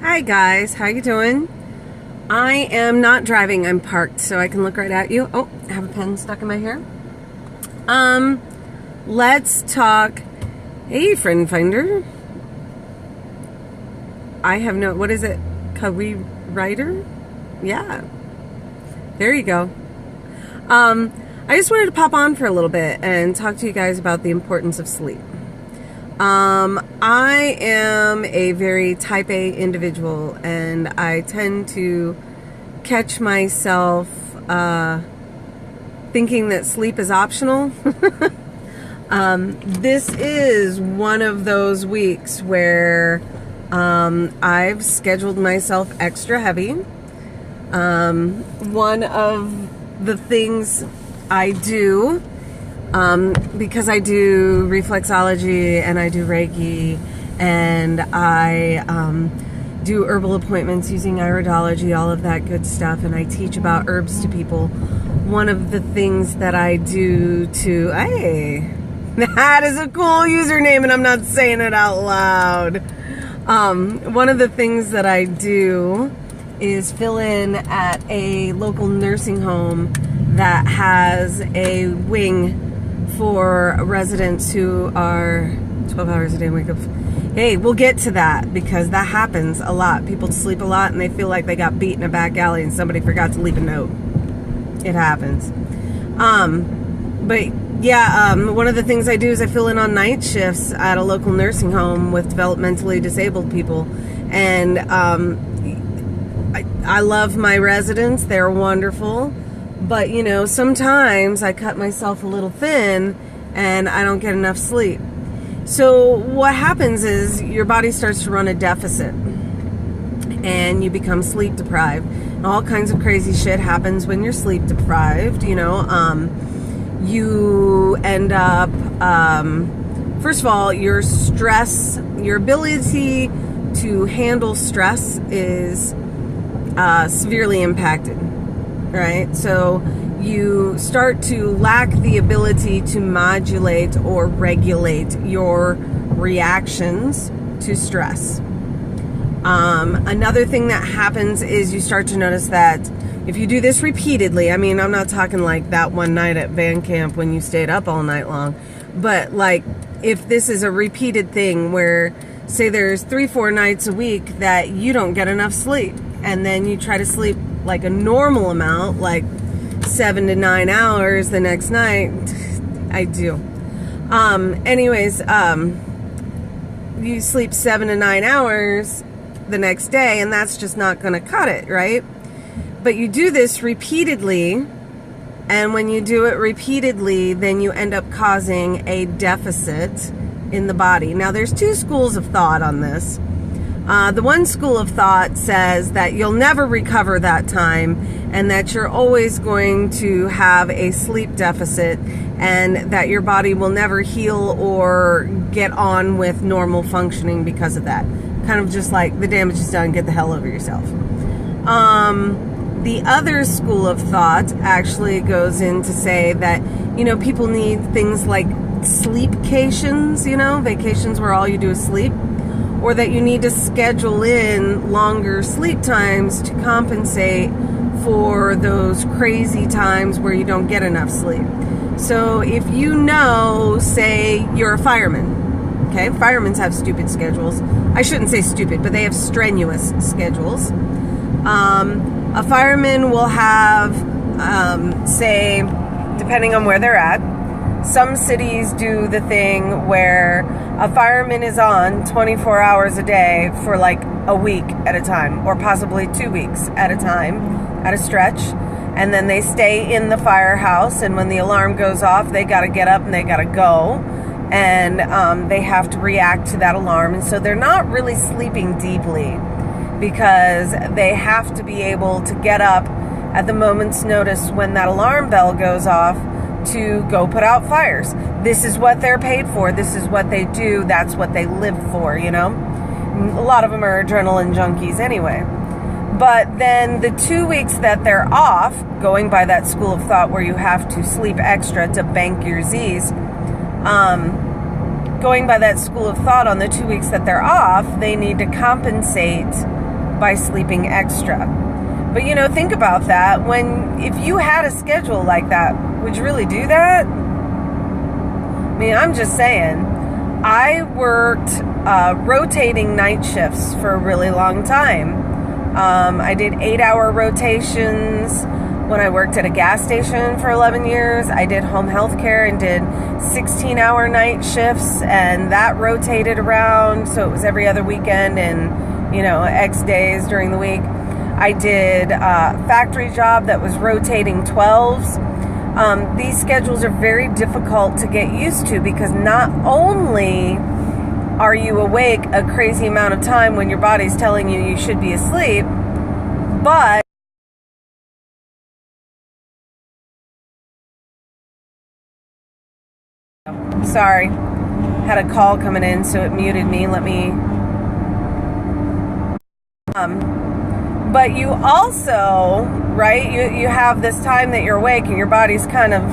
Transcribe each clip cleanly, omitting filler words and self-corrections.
Hi guys, how you doing? I am not driving, I'm parked so I can look right at you. Oh, I have a pen stuck in my hair. Let's talk. Hey, friend finder. I have no, what is it? Cowriter? Yeah. There you go. I just wanted to pop on for a little bit and talk to you guys about the importance of sleep. I am a very type A individual, and I tend to catch myself thinking that sleep is optional. This is one of those weeks where I've scheduled myself extra heavy. One of the things I do, because I do reflexology and I do Reiki and I do herbal appointments using iridology, all of that good stuff, and I teach about herbs to people. One of the things that I do to, hey, that is a cool username and I'm not saying it out loud. One of the things that I do is fill in at a local nursing home that has a wing for residents who are 12 hours a day wake up. Hey, we'll get to that because that happens a lot. People sleep a lot and they feel like they got beat in a back alley and somebody forgot to leave a note. It happens. But yeah, one of the things I do is I fill in on night shifts at a local nursing home with developmentally disabled people. And I love my residents. They're wonderful. But, you know, sometimes I cut myself a little thin and I don't get enough sleep. So what happens is your body starts to run a deficit and you become sleep deprived. And all kinds of crazy shit happens when you're sleep deprived, you know. You end up, first of all, your stress, your ability to handle stress is severely impacted. Right? So you start to lack the ability to modulate or regulate your reactions to stress. Another thing that happens is you start to notice that if you do this repeatedly, I mean, I'm not talking like that one night at van camp when you stayed up all night long, but like if this is a repeated thing where, say there's 3-4 nights a week that you don't get enough sleep, and then you try to sleep like a normal amount, like 7 to 9 hours the next night. I do. Anyways, you sleep 7 to 9 hours the next day, and that's just not going to cut it, right? But you do this repeatedly, and when you do it repeatedly, then you end up causing a deficit in the body. Now, there's two schools of thought on this. The one school of thought says that you'll never recover that time and that you're always going to have a sleep deficit and that your body will never heal or get on with normal functioning because of that. Kind of just like the damage is done, get the hell over yourself. The other school of thought actually goes in to say that, you know, people need things like sleepcations, you know, vacations where all you do is sleep. Or that you need to schedule in longer sleep times to compensate for those crazy times where you don't get enough sleep. So if you know, say you're a fireman, okay? Firemen have stupid schedules. I shouldn't say stupid, but they have strenuous schedules. A fireman will have, say, depending on where they're at, some cities do the thing where a fireman is on 24 hours a day for like a week at a time, or possibly 2 weeks at a time, at a stretch. And then they stay in the firehouse, and when the alarm goes off, they got to get up and they got to go. And they have to react to that alarm. And so they're not really sleeping deeply because they have to be able to get up at the moment's notice when that alarm bell goes off to go put out fires. This is what they're paid for. This is what they do. That's what they live for, you know? A lot of them are adrenaline junkies anyway. But then the 2 weeks that they're off, going by that school of thought where you have to sleep extra to bank your Z's, going by that school of thought on the 2 weeks that they're off, they need to compensate by sleeping extra. But think about that. If you had a schedule like that, would you really do that? I mean, I'm just saying. I worked rotating night shifts for a really long time. I did 8-hour rotations when I worked at a gas station for 11 years. I did home health care and did 16-hour night shifts, and that rotated around, so it was every other weekend and, X days during the week. I did a factory job that was rotating 12s. These schedules are very difficult to get used to because not only are you awake a crazy amount of time when your body's telling you should be asleep, but sorry, had a call coming in, so it muted me. Let me. But you also, right? You have this time that you're awake, and your body's kind of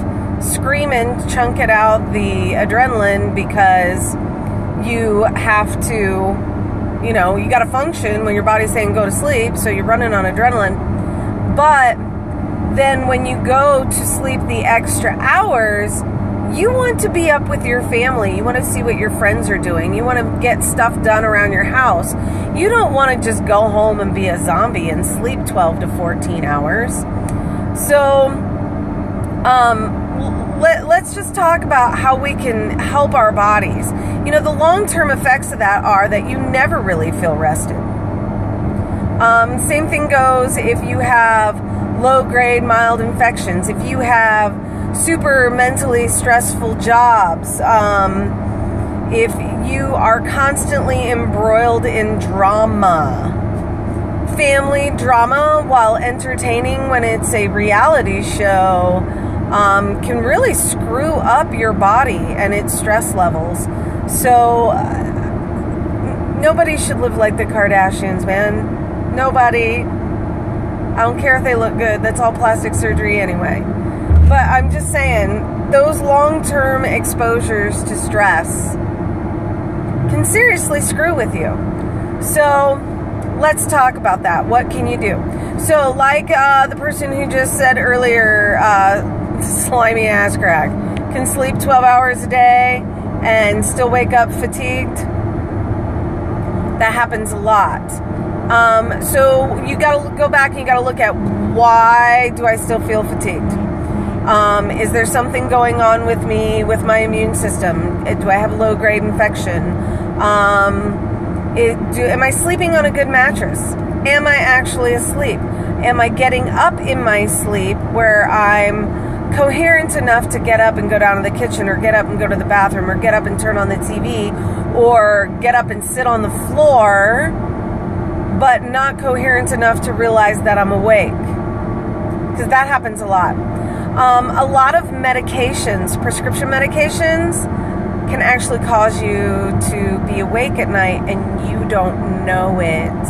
screaming, chunk it out the adrenaline because you have to, you got to function when your body's saying go to sleep. So you're running on adrenaline. But then when you go to sleep the extra hours, you want to be up with your family. You want to see what your friends are doing. You want to get stuff done around your house. You don't want to just go home and be a zombie and sleep 12 to 14 hours. So, let's just talk about how we can help our bodies. The long-term effects of that are that you never really feel rested. Same thing goes if you have low-grade mild infections, if you have super mentally stressful jobs, if you are constantly embroiled in drama. Family drama, while entertaining when it's a reality show, can really screw up your body and its stress levels. So nobody should live like the Kardashians, man. Nobody. I don't care if they look good. That's all plastic surgery anyway. But I'm just saying, those long-term exposures to stress can seriously screw with you. So let's talk about that. What can you do? So like the person who just said earlier, slimy ass crack, can sleep 12 hours a day and still wake up fatigued. That happens a lot. So you got to go back and you got to look at, why do I still feel fatigued? Is there something going on with me, with my immune system? Do I have a low-grade infection? Am I sleeping on a good mattress? Am I actually asleep? Am I getting up in my sleep where I'm coherent enough to get up and go down to the kitchen, or get up and go to the bathroom, or get up and turn on the TV, or get up and sit on the floor, but not coherent enough to realize that I'm awake? Because that happens a lot. A lot of medications, prescription medications, can actually cause you to be awake at night and you don't know it.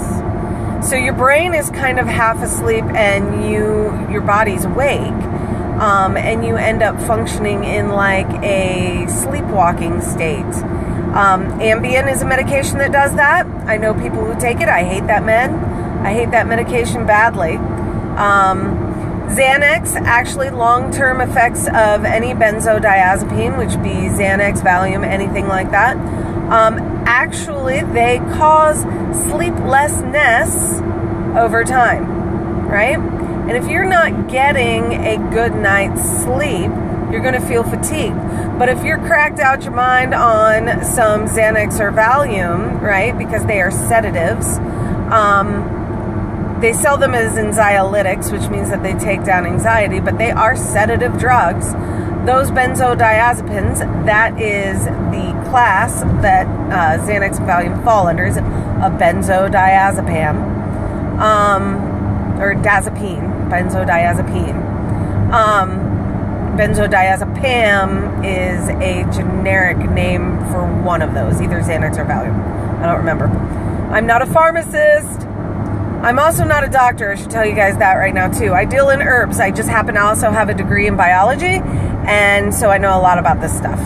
So your brain is kind of half asleep and your body's awake, and you end up functioning in like a sleepwalking state. Ambien is a medication that does that. I know people who take it. I hate that I hate that medication badly. Xanax, actually long-term effects of any benzodiazepine, which be Xanax, Valium, anything like that, actually they cause sleeplessness over time, right? And if you're not getting a good night's sleep, you're going to feel fatigued. But if you're cracked out your mind on some Xanax or Valium, right, because they are sedatives, they sell them as anxiolytics, which means that they take down anxiety, but they are sedative drugs. Those benzodiazepines, that is the class that Xanax and Valium fall under, is a benzodiazepam, or diazepine, benzodiazepine. Benzodiazepam is a generic name for one of those, either Xanax or Valium. I don't remember. I'm not a pharmacist. I'm also not a doctor. I should tell you guys that right now too. I deal in herbs. I just happen to also have a degree in biology, and so I know a lot about this stuff.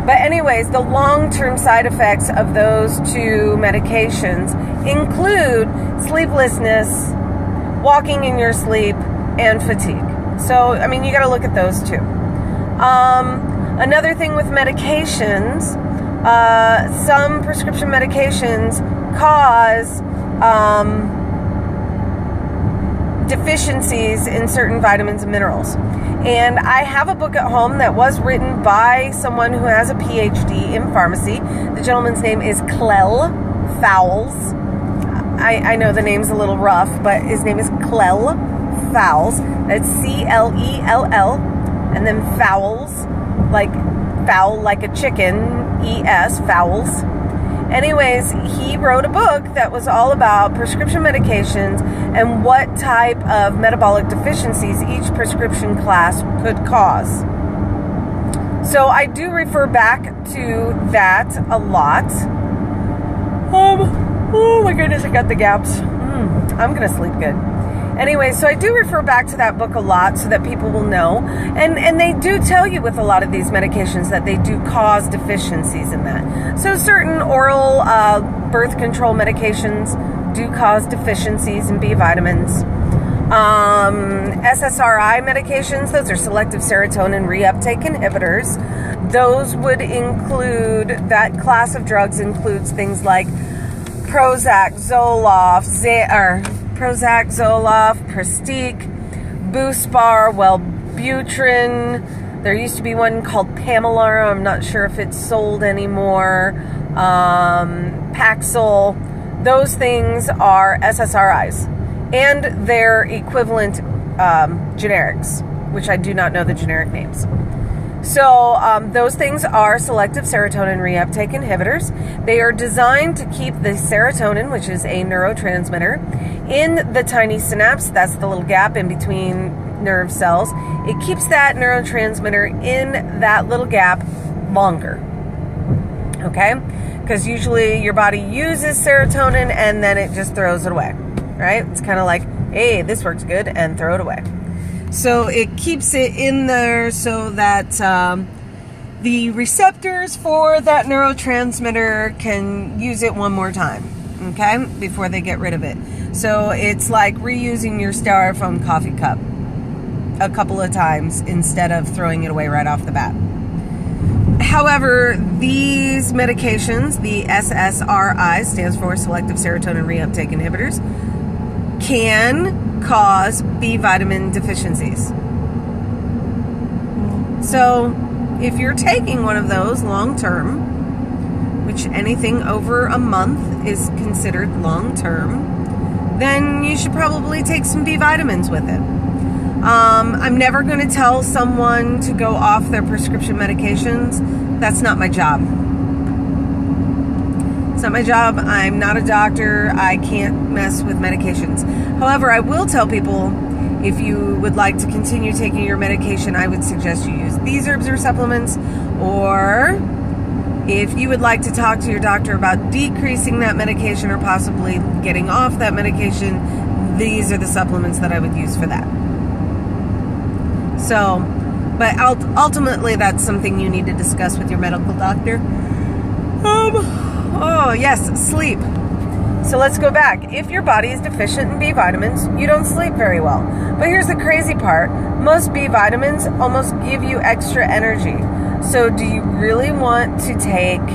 But anyways, the long-term side effects of those two medications include sleeplessness, walking in your sleep, and fatigue. So, I mean, you got to look at those two. Another thing with medications, some prescription medications cause deficiencies in certain vitamins and minerals. And I have a book at home that was written by someone who has a PhD in pharmacy. The gentleman's name is Clell Fowles. I know the name's a little rough, but his name is Clell Fowles. That's C-L-E-L-L, and then Fowles, like fowl, like a chicken, E-S, Fowles. Anyways, he wrote a book that was all about prescription medications and what type of metabolic deficiencies each prescription class could cause. So I do refer back to that a lot. Oh my goodness, I got the gaps. I'm gonna sleep good. Anyway, so I do refer back to that book a lot so that people will know. And they do tell you with a lot of these medications that they do cause deficiencies in that. So certain oral birth control medications do cause deficiencies in B vitamins. SSRI medications, those are selective serotonin reuptake inhibitors. Those would include, that class of drugs includes things like Prozac, Zoloft, Pristiq, Buspar, Wellbutrin. There used to be one called Pamelor. I'm not sure if it's sold anymore. Paxil. Those things are SSRIs. And their equivalent generics, which I do not know the generic names. So those things are selective serotonin reuptake inhibitors. They are designed to keep the serotonin, which is a neurotransmitter, in the tiny synapse. That's the little gap in between nerve cells. It keeps that neurotransmitter in that little gap longer. Okay? Because usually your body uses serotonin and then it just throws it away. Right? It's kind of like, hey, this works good, and throw it away. So it keeps it in there so that the receptors for that neurotransmitter can use it one more time, okay, before they get rid of it. So it's like reusing your styrofoam coffee cup a couple of times instead of throwing it away right off the bat. However, these medications, the SSRI, stands for selective serotonin reuptake inhibitors, can cause B vitamin deficiencies. So if you're taking one of those long term, which anything over a month is considered long term, then you should probably take some B vitamins with it. I'm never going to tell someone to go off their prescription medications. That's not my job. It's not my job. I'm not a doctor. I can't mess with medications. However, I will tell people, if you would like to continue taking your medication, I would suggest you use these herbs or supplements. Or if you would like to talk to your doctor about decreasing that medication or possibly getting off that medication, these are the supplements that I would use for that. So, but ultimately that's something you need to discuss with your medical doctor. Oh, yes, sleep. So let's go back. If your body is deficient in B vitamins, you don't sleep very well. But here's the crazy part. Most B vitamins almost give you extra energy. So do you really want to take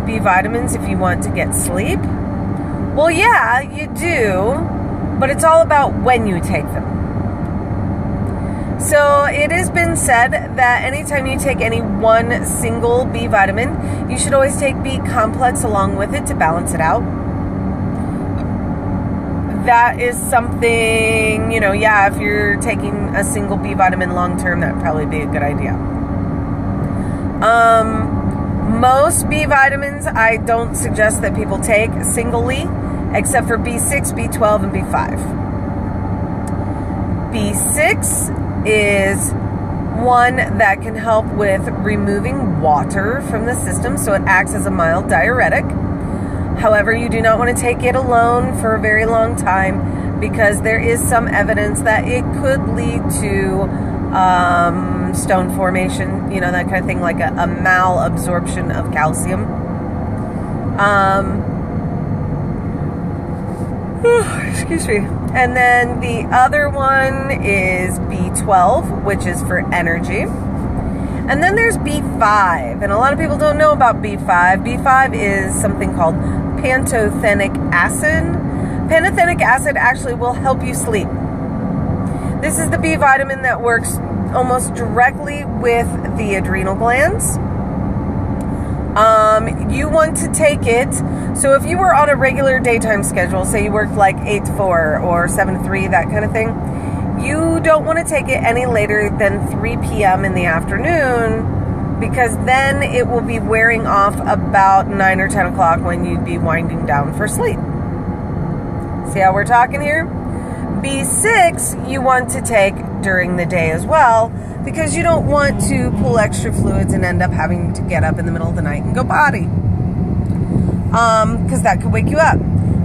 B vitamins if you want to get sleep? Well, yeah, you do. But it's all about when you take them. So it has been said that anytime you take any one single B vitamin, you should always take B complex along with it to balance it out. That is something, yeah, if you're taking a single B vitamin long term, that would probably be a good idea. Most B vitamins, I don't suggest that people take singly, except for B6, B12, and B5. B6 is one that can help with removing water from the system, so it acts as a mild diuretic. However, you do not want to take it alone for a very long time because there is some evidence that it could lead to stone formation, you know, that kind of thing, like a malabsorption of calcium. Excuse me. And then the other one is B12, which is for energy. And then there's B5, and a lot of people don't know about B5. B5 is something called pantothenic acid. Pantothenic acid actually will help you sleep. This is the B vitamin that works almost directly with the adrenal glands. You want to take it, so if you were on a regular daytime schedule, say you worked like 8 to 4 or 7 to 3, that kind of thing, you don't want to take it any later than 3 p.m. in the afternoon, because then it will be wearing off about 9 or 10 o'clock when you'd be winding down for sleep. See how we're talking here? B6 you want to take during the day as well, because you don't want to pull extra fluids and end up having to get up in the middle of the night and go potty, because that could wake you up.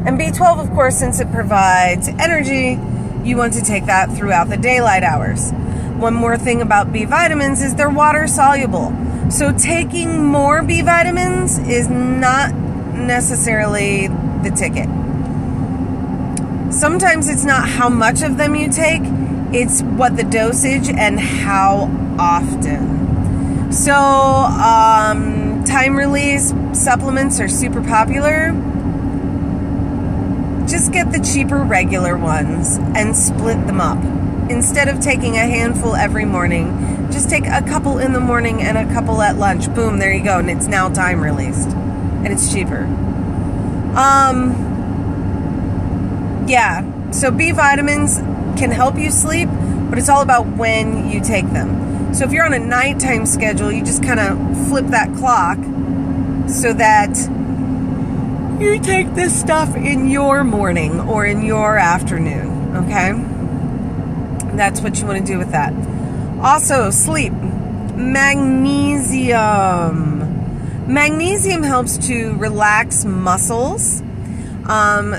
And B12, of course, since it provides energy, you want to take that throughout the daylight hours. One more thing about B vitamins is they're water soluble. So taking more B vitamins is not necessarily the ticket. Sometimes it's not how much of them you take, it's what the dosage and how often. So, time release supplements are super popular. Just get the cheaper regular ones and split them up. Instead of taking a handful every morning, just take a couple in the morning and a couple at lunch. Boom, there you go. And it's now time released. And it's cheaper. Yeah, so B vitamins can help you sleep, but it's all about when you take them. So if you're on a nighttime schedule, you just kind of flip that clock so that you take this stuff in your morning or in your afternoon, okay? That's what you want to do with that. Also, sleep. Magnesium. Magnesium helps to relax muscles.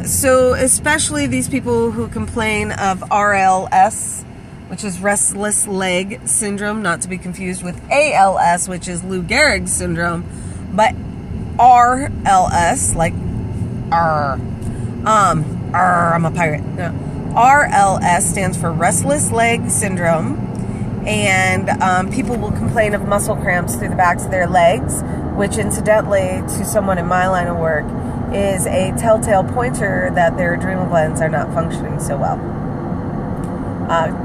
So especially these people who complain of RLS, which is restless leg syndrome, not to be confused with ALS, which is Lou Gehrig's syndrome, but RLS, like I'm a pirate. No. RLS stands for restless leg syndrome, and people will complain of muscle cramps through the backs of their legs, which incidentally, to someone in my line of work, is a telltale pointer that their adrenal glands are not functioning so well.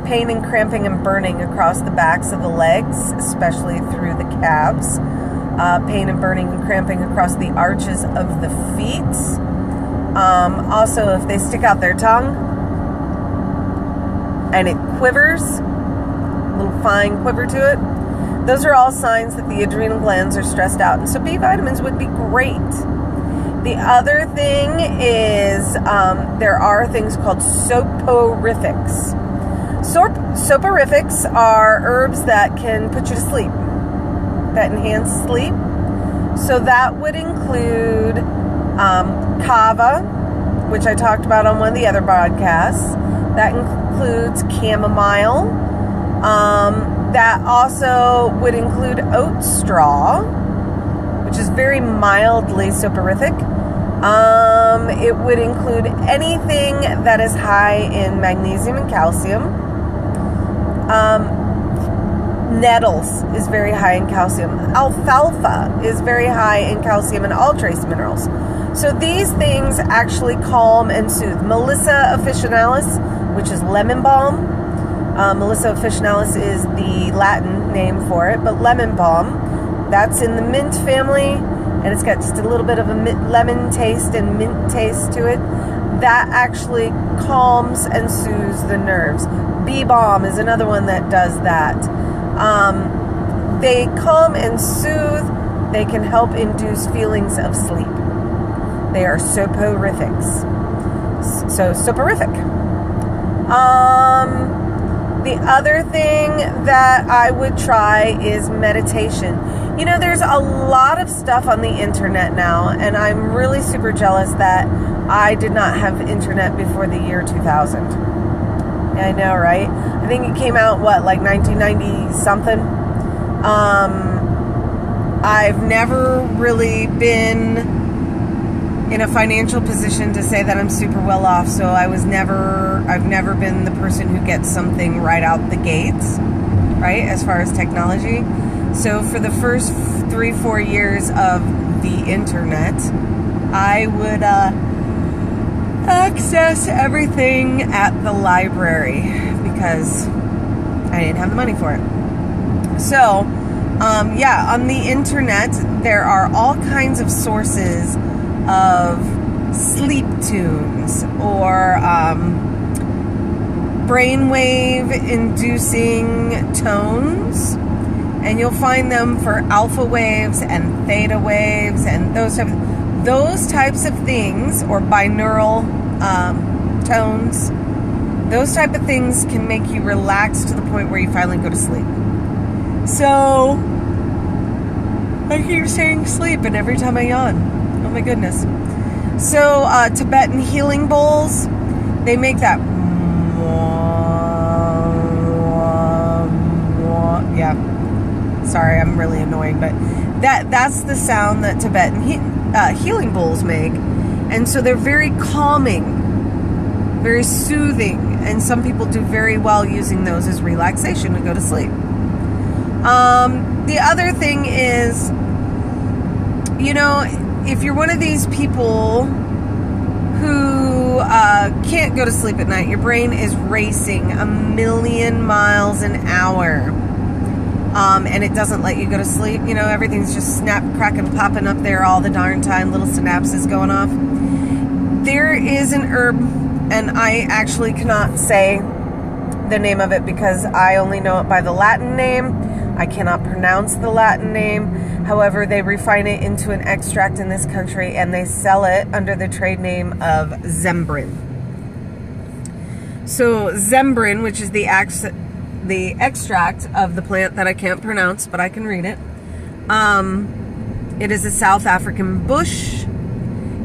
Pain and cramping and burning across the backs of the legs, especially through the calves. Pain and burning and cramping across the arches of the feet. Also, if they stick out their tongue and it quivers, a little fine quiver to it, those are all signs that the adrenal glands are stressed out. And so B vitamins would be great. The other thing is there are things called soporifics. Soporifics are herbs that can put you to sleep, that enhance sleep. So that would include kava, which I talked about on one of the other broadcasts. That includes chamomile. That also would include oat straw, which is very mildly soporific. It would include anything that is high in magnesium and calcium. Nettles is very high in calcium. Alfalfa is very high in calcium and all trace minerals. So these things actually calm and soothe. Melissa officinalis, which is lemon balm. Melissa officinalis is the Latin name for it, but lemon balm, that's in the mint family, and it's got just a little bit of a lemon taste and mint taste to it. That actually calms and soothes the nerves. Bee balm is another one that does that. They calm and soothe. They can help induce feelings of sleep. They are soporifics. So soporific. The other thing that I would try is meditation. You know, there's a lot of stuff on the internet now, and I'm really super jealous that I did not have internet before the year 2000. Yeah, I know, right? I think it came out, like 1990 something. I've never really been in a financial position to say that I'm super well off, so I've never been the person who gets something right out the gates, right, as far as technology. So for the first 3-4 years of the internet, I would access everything at the library because I didn't have the money for it. So, on the internet, there are all kinds of sources of sleep tunes or brainwave-inducing tones, and you'll find them for alpha waves and theta waves and those types of things, or binaural tones. Those type of things can make you relax to the point where you finally go to sleep. So I keep saying sleep, and every time I yawn. Oh my goodness. So Tibetan healing bowls, they make that. Yeah. Sorry, I'm really annoying, but that's the sound that Tibetan healing bowls make. And so they're very calming, very soothing, and some people do very well using those as relaxation to go to sleep. The other thing is, if you're one of these people who can't go to sleep at night, your brain is racing 1,000,000 miles an hour, and it doesn't let you go to sleep. Everything's just snap, cracking, popping up there all the darn time, little synapses going off. There is an herb, and I actually cannot say the name of it because I only know it by the Latin name. I cannot pronounce the Latin name. However, they refine it into an extract in this country, and they sell it under the trade name of Zembrin. So Zembrin, which is the extract of the plant that I can't pronounce, but I can read it. It is a South African bush,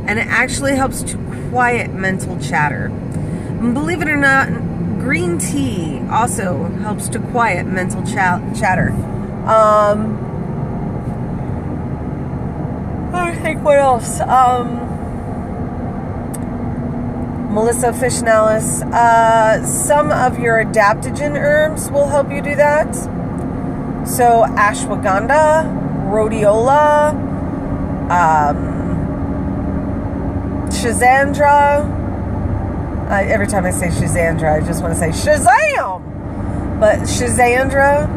and it actually helps to quiet mental chatter. And believe it or not, green tea also helps to quiet mental chatter. I think what else? Melissa officinalis. Some of your adaptogen herbs will help you do that. So ashwagandha, rhodiola, Schizandra. Every time I say Schizandra, I just want to say Shazam! But Schizandra,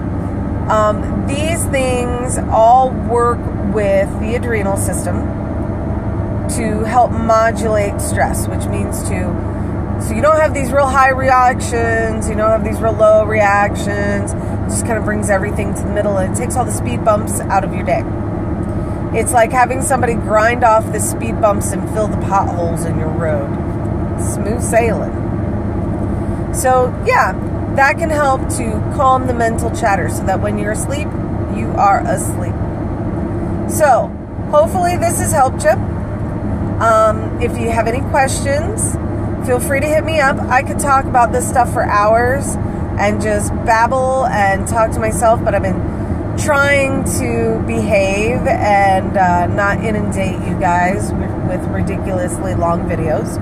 these things all work with the adrenal system to help modulate stress, which means so you don't have these real high reactions, you don't have these real low reactions. It just kind of brings everything to the middle, and it takes all the speed bumps out of your day. It's like having somebody grind off the speed bumps and fill the potholes in your road. Smooth sailing. So yeah, that can help to calm the mental chatter so that when you're asleep, you are asleep. So hopefully this has helped you. If you have any questions, feel free to hit me up. I could talk about this stuff for hours and just babble and talk to myself, but I've been trying to behave and not inundate you guys with ridiculously long videos.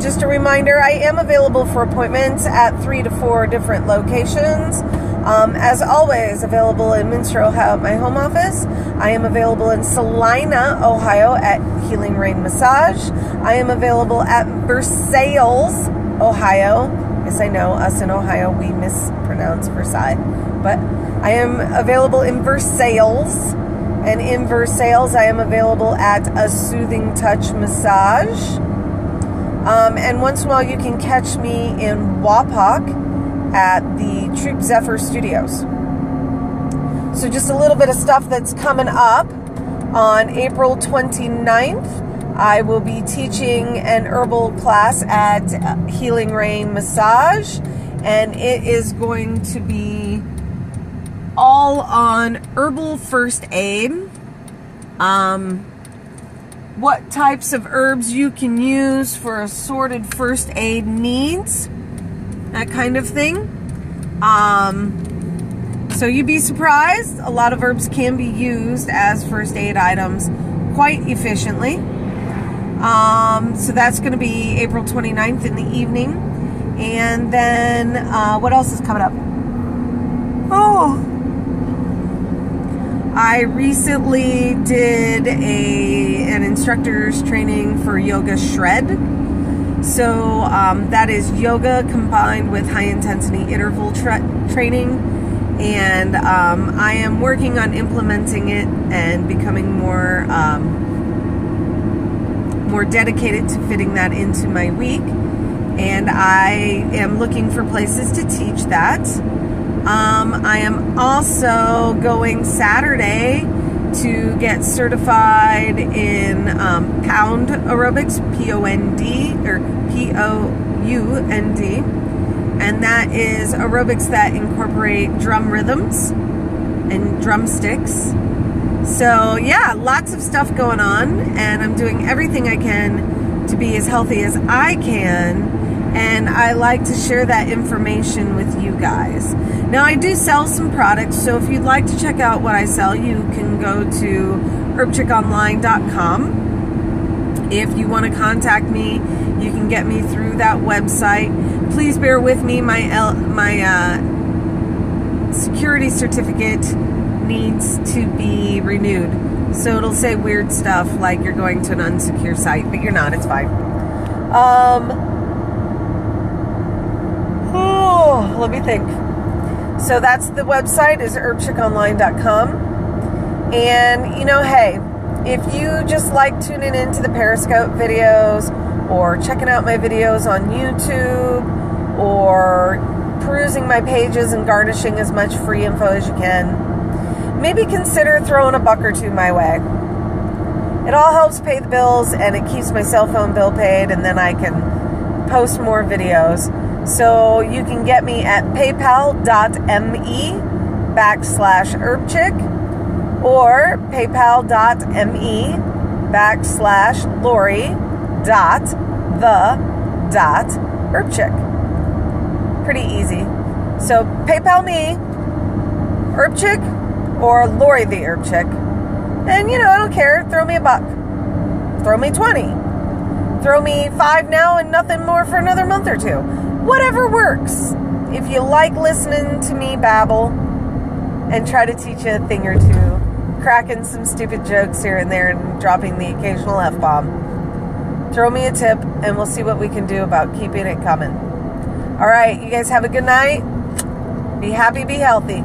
Just a reminder, I am available for appointments at 3 to 4 different locations. As always, available in Minster, Ohio at my home office. I am available in Salina, Ohio at Healing Rain Massage. I am available at Versailles, Ohio. Yes, I know, us in Ohio, we mispronounce Versailles. But I am available in Versailles. And in Versailles, I am available at A Soothing Touch Massage. And once in a while, you can catch me in Wapak at the Troop Zephyr Studios. So just a little bit of stuff that's coming up. On April 29th, I will be teaching an herbal class at Healing Rain Massage, and it is going to be all on herbal first aid. what types of herbs you can use for assorted first aid needs, that kind of thing. So you'd be surprised, a lot of herbs can be used as first aid items quite efficiently. So that's going to be April 29th in the evening. And then what else is coming up? Oh, I recently did an instructor's training for Yoga Shred. So that is yoga combined with high intensity interval training. And I am working on implementing it and becoming more dedicated to fitting that into my week. And I am looking for places to teach that. I am also going Saturday to get certified in Pound Aerobics, P-O-N-D, or P-O-U-N-D. And that is aerobics that incorporate drum rhythms and drumsticks. So yeah, lots of stuff going on, and I'm doing everything I can to be as healthy as I can. And I like to share that information with you guys. Now, I do sell some products, so if you'd like to check out what I sell, you can go to herbchickonline.com. If you want to contact me, you can get me through that website. Please bear with me. My security certificate needs to be renewed. So it'll say weird stuff like you're going to an unsecure site, but you're not. It's fine. Let me think. So that's the website, is herbchickonline.com. And, you know, hey, if you just like tuning into the Periscope videos or checking out my videos on YouTube or perusing my pages and garnishing as much free info as you can, maybe consider throwing a buck or two my way. It all helps pay the bills, and it keeps my cell phone bill paid, and then I can post more videos. So you can get me at paypal.me/herbchick or paypal.me/Lori.the.herbchick. Pretty easy. So PayPal me, Herbchick, or Lori the Herbchick. And, you know, I don't care. Throw me a buck. Throw me 20. Throw me 5 now and nothing more for another month or two. Whatever works. If you like listening to me babble and try to teach you a thing or two, cracking some stupid jokes here and there and dropping the occasional F-bomb, throw me a tip and we'll see what we can do about keeping it coming. All right, you guys have a good night. Be happy, be healthy.